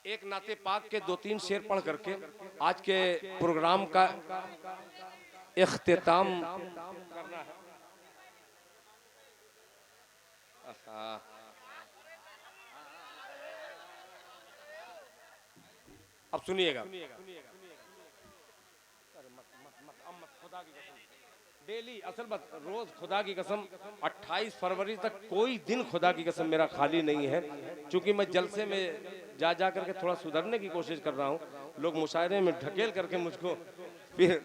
एक नाते पाक के 2-3 शेर पढ़ करके आज के प्रोग्राम का इख्तिताम करना है। अब सुनिएगा, डेली असल बात, रोज खुदा की कसम 28 फरवरी तक कोई दिन खुदा की कसम मेरा खाली नहीं है, क्योंकि मैं जलसे में जा करके थोड़ा सुधरने की कोशिश कर रहा हूँ। लोग मुशायरे में ढकेल करके मुझको फिर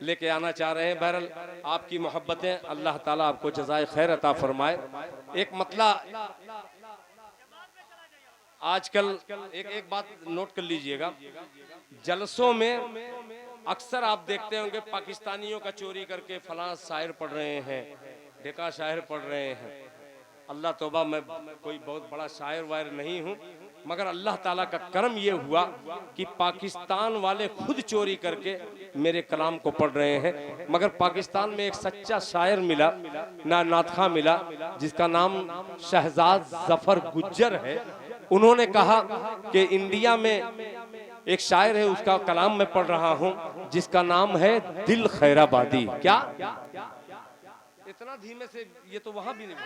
लेके आना चाह रहे हैं। बहरहाल आपकी मोहब्बतें, अल्लाह ताला आपको जज़ाए खैर अता फरमाए। एक मतला आजकल एक बात नोट कर लीजिएगा, जलसों में अक्सर आप देखते होंगे पाकिस्तानियों का चोरी करके फलां शायर पढ़ रहे हैं, ढेका शायर पढ़ रहे हैं। अल्लाह तौबा, मैं कोई बहुत बड़ा शायर वायर नहीं हूँ, मगर अल्लाह ताला का करम ये हुआ कि पाकिस्तान वाले खुद चोरी करके मेरे कलाम को पढ़ रहे हैं। मगर पाकिस्तान में एक सच्चा शायर मिला, नातखा मिला, जिसका नाम शहजाद जफर गुज्जर है। उन्होंने कहा कि इंडिया में एक शायर है, उसका कलाम मैं पढ़ रहा हूँ, जिसका नाम है दिल खैराबादी। क्या इतना धीमे से, ये तो वहां भी नहीं,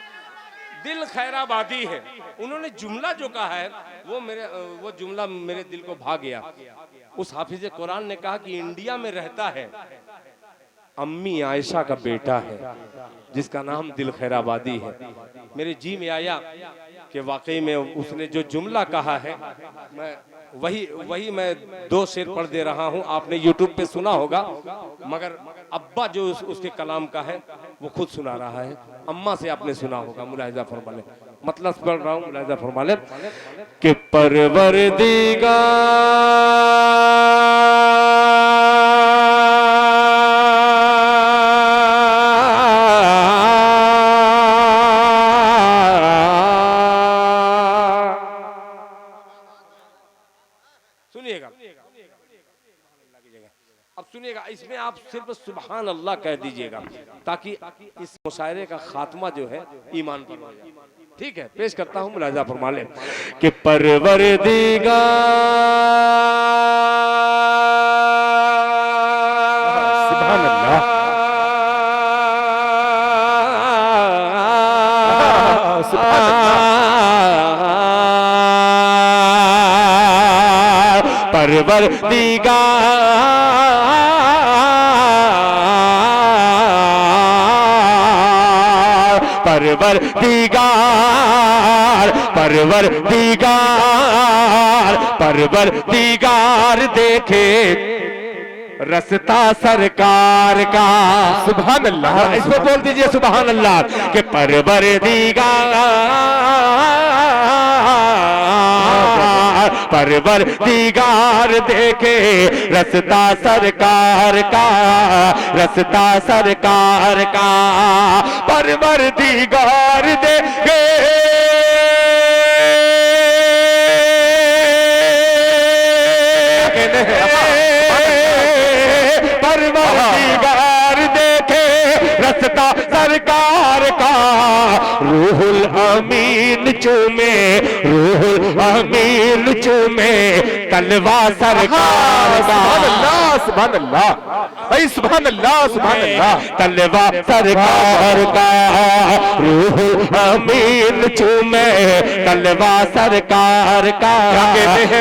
दिल खैराबादी है। उन्होंने जुमला जो कहा है वो जुमला मेरे दिल को भा गया। उस हाफिज कुरान ने कहा कि इंडिया में रहता है, अम्मी आयशा का बेटा है, जिसका नाम दिल खैराबादी है। मेरे जी में आया कि वाकई में उसने जो जुमला कहा है, मैं वही मैं 2 शेर पढ़ दे रहा हूँ। आपने यूट्यूब पे सुना होगा, मगर अब्बा जो उसके कलाम का है वो खुद सुना रहा है। अम्मा से आपने सुना होगा, मुलाहिजा फरमा ले, मतलब पढ़ रहा हूँ, मुलाहिजा फरमा ले कि परवरदिगार इसमें आप सिर्फ सुभान अल्लाह कह दीजिएगा, ताकि इस मुशायरे का खात्मा जो है ईमान पर हो जाए। ठीक है, पेश करता हूँ, मुलाहिजा फरमा ले कि परवरदिगार सुभान अल्लाह, सुभान अल्लाह, परवरदिगार परवरदिगार देखे रस्ता सरकार का। सुभान अल्लाह, इसमें बोल दीजिए सुभान अल्लाह कि परवरदिगार देखे रस्ता सरकार का, रस्ता सरकार का। परवरदिगार देखे परवरदिगार देखे रस्ता सरकार का। रूहुल अमीन चूमे, रूहुल अमीन चूमे तलवा सरकार का। सुभान अल्लाह, सुभान अल्लाह, सुभान अल्लाह, तलवा सरकार का। रूहुल अमीन चूमे तलवा सरकार का,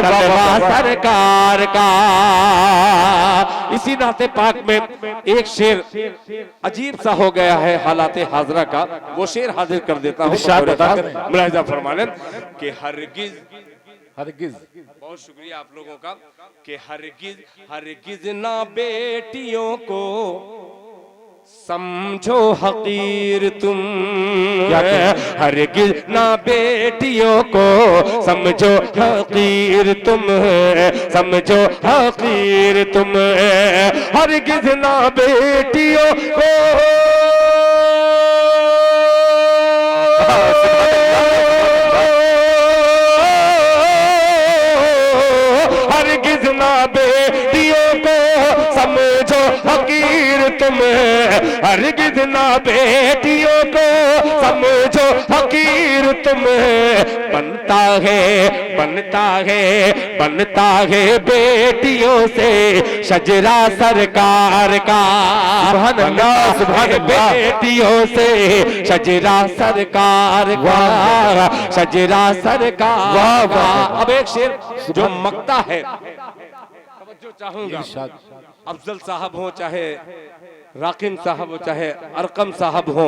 तलवा सरकार का। इसी नाते पाक में एक शेर अजीब सा हो गया है हालात हाजरा का, वो शेर हाजिर कर देता हूँ, मुलाहिजा फरमा लें कि हरगिज हरगिज, बहुत शुक्रिया आप लोगों का, कि हरगिज हरगिज ना बेटियों को समझो हकीर तुम। हरगिज ना बेटियों को समझो हकीर तुम, समझो हकीर तुम। हरगिज ना बेटियों को हरगिज ना बेटियों को समझो हकीर तुम। हरगिज ना बेटियों को समझो फकीर तुम्हें, बनता है बेटियों से शजरा सरकार का। सुभान अल्लाह, सुभान अल्लाह। बेटियों से शजरा सरकार का, शजरा सरकार। वाह वाह। अब एक शेर जो मकता है, तवज्जो चाहूंगा। अफजल साहब हो, चाहे राकिम साहब हो, चाहे अरकम साहब हो,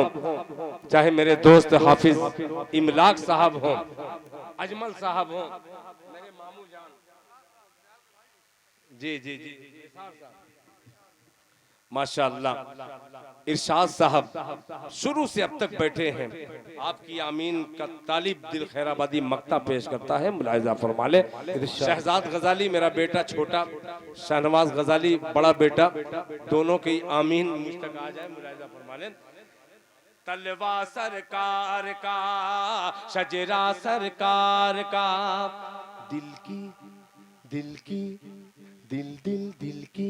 चाहे मेरे दोस्त हाफिज इमलाक साहब हो, अजमल साहब हो, मेरे मामू जान, जी जी जी माशाअल्लाह, इरशाद साहब शुरू से अब तक बैठे हैं। आपकी आमीन का तालिब दिल खैराबादी मक्ता पेश करता है, मुलाहिजा फरमा ले। शहजाद गजाली मेरा बेटा छोटा, शाहनवाज गजाली बड़ा बेटा, दोनों की आमीन मुझ तक आ जाए, मुलाहिजा फरमा ले। तलवा सरकार का, शजरा सरकार का, दिल की दिल की दिल दिल दिल की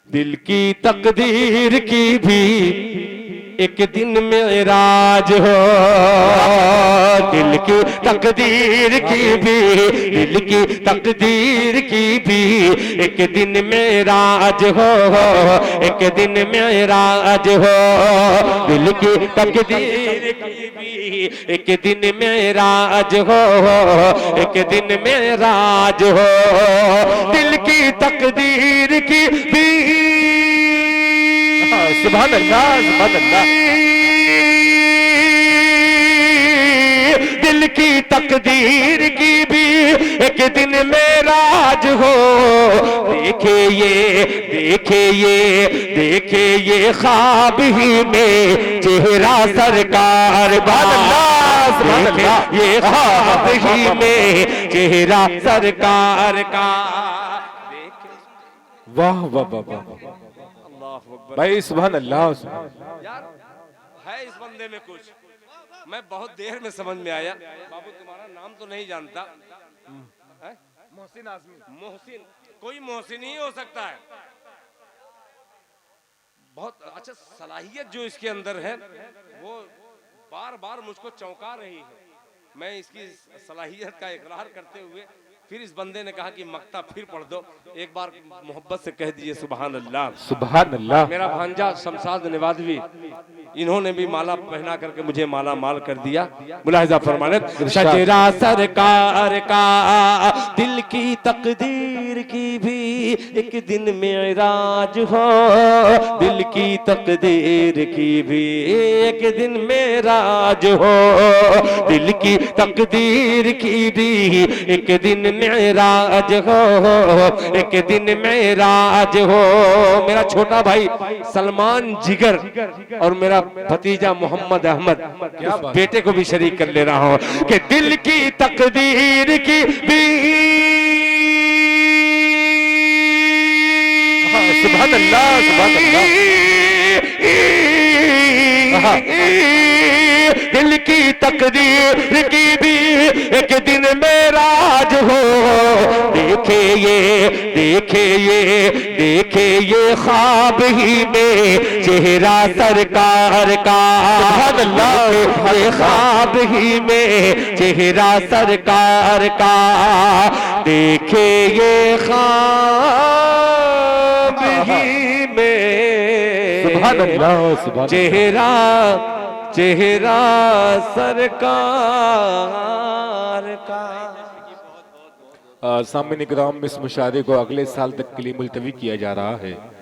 दिल की तकदीर की भी एक दिन में राज हो। दिल की तकदीर की भी, दिल की तकदीर की भी एक दिन में राज हो, एक दिन में राज हो। दिल की तकदीर की भी एक दिन में राज हो, एक दिन में राज हो। दिल की तकदीर की भी, सुभान अल्लाह, सुभान अल्लाह। दिल की तकदीर की भी एक दिन में राज हो। देखे ये ख्वाब ही में चेहरा सरकार का। ये ख्वाब ही में चेहरा सरकार का। वाह वाह वाह वाह भाई, सुभान अल्लाह। यार है इस बंदे में कुछ, मैं बहुत देर में समझ में आया। बाबू तुम्हारा नाम तो नहीं जानता, मोहसिन आजमी। मोहसिन, कोई मोहसिन ही हो सकता है। बहुत अच्छा सलाहियत जो इसके अंदर है, वो बार बार मुझको चौंका रही है। मैं इसकी सलाहियत का इकरार करते हुए फिर इस बंदे ने कहा कि मक्ता फिर पढ़ दो, एक बार मोहब्बत से कह दीजिए सुभान अल्लाह, सुभान अल्लाह। मेरा भांजा शमशाद नवादवी, इन्होंने भी माला पहना करके मुझे माला माल कर दिया। मुलाहिजा फरमाने, शजरा सरकार का, दिल की तकदीर की भी एक दिन में राज हो। दिल की तकदीर की भी एक दिन में राज हो। दिल की तकदीर की भी एक दिन में राज हो, एक दिन में राज हो। मेरा छोटा भाई सलमान जिगर और मेरा भतीजा मोहम्मद अहमद, उस बेटे को भी शरीक कर ले रहा हूं कि दिल की तकदीर की भी, सुभान अल्लाह, सुभान अल्लाह। दिल की तकदीर की भी एक दिन में राज हो। देखे ये ख्वाब ही में चेहरा सरकार का। सुभान अल्लाह। ये ख्वाब ही में चेहरा सरकार का। देखे ये ख्वाब ही में, सुभान अल्लाह, सुभान चेहरा सरकार का। सामने इकराम इस मुशायरे को अगले साल तक के लिए मुलतवी किया जा रहा है।